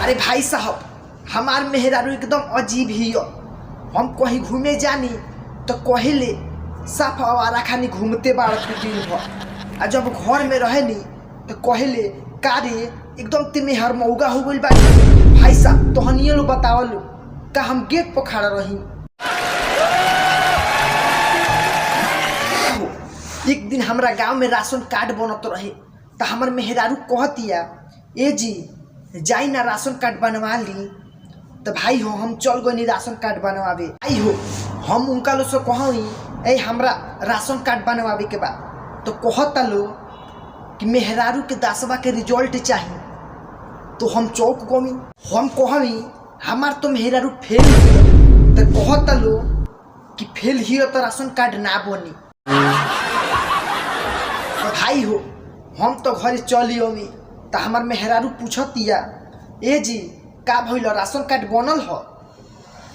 अरे भाई साहब, हमार मेहरारू एकदम अजीब ही हो। हम कहीं घूमे जानी तो कहले साफ आवारा खानी घूमते बाड़ दिन भर, आ जब घर में रहे नी तो कहले कारे एकदम तिमे हर मौगा हो गई बाड़ी। भाई साहब तोहनिए लो बतावलो का हम गेट पर खड़ा रही। एक दिन हमारा गांव में राशन कार्ड बनत रहे तो हमार मेहरारू कहतिया ए जी जाई ना राशन कार्ड बनवा ली। तो भाई हो हम चल गई राशन कार्ड बनवावे। भाई हो हम उनका लो से कही ए हमरा राशन कार्ड बनवावे के बाद तो कहता लो कि मेहरारू के 10वां के रिजल्ट चाहिए। तो हम चौक गमी, हम कहमी हमार तो मेहरारू फेल ही। तो कहता लो कि फेल ही तो राशन कार्ड ना बनी। तो भाई हो हम तो घर चली अमी तो हमार मेहरारू पूछतिया ए जी का भइल राशन कार्ड बनल हो।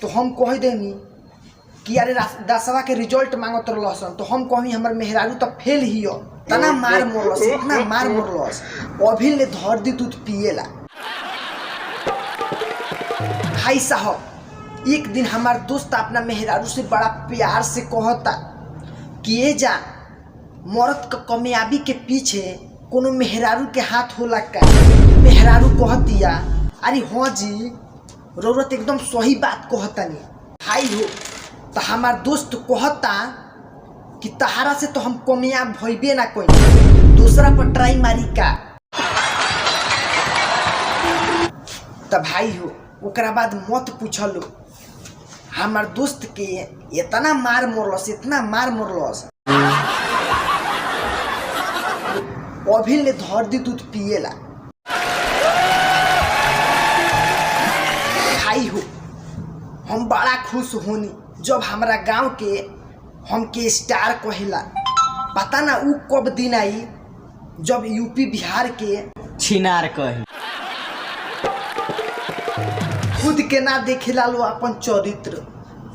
तो हम कह देनी कि अरे 10वां के रिजल्ट मांगत रहसन। तो हम कहमी हमार मेहरारू तो फेल ही हो। तना मार मोरलस, इतना मार मोरलस अभी ले धर दी दूध पिएला। भाई साहब एक दिन हमार दोस्त अपना मेहरारू से बड़ा प्यार से कहता कि ये जान मर्द का कामयाबी के पीछे कोनो मेहरारू के हाथ होला का। मेहरारू कहतिया अरे हाँ जी जरूरत एकदम सही बात कहतनी। भाई हो तो हमार दोस्त कहता कि तहारा से तो हम कामयाब भइबे ना कोई, दूसरा पर ट्राई मारी का। तो भाई हो ओकरा बाद मत पूछलो हमार दोस्त के इतना मार मोरलस, इतना मार मोरलस अभी ले धर दी दूध पिएला। भाई हो हम बड़ा खुश होनी जब हमारा गांव के हमके स्टार कहेला। पता ना उ कब दिन आई जब यूपी बिहार के छिनार कही। खुद के ना देखेला लो अपन चरित्र।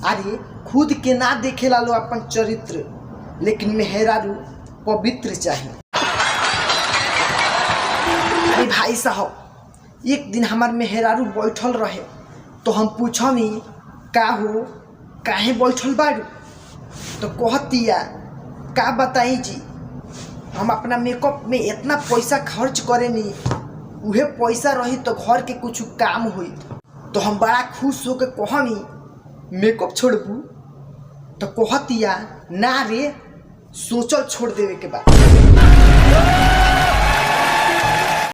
अरे खुद के ना देखेला लो अपन चरित्र, लेकिन मेहरारू पवित्र चाहिए। अरे भाई साहब एक दिन हमार मेहरारू बैठल रहे तो हम पूछमी का हो काहे बैठल बारू। तो कहतिया का बताई जी हम अपना मेकअप में इतना पैसा खर्च करे नी, उहे पैसा रही तो घर के कुछ काम हुई। तो हम बड़ा खुश होकर कहमी मेकअप छोड़बू। तो कहतिया ना रे सोचल छोड़ देवे के बाद।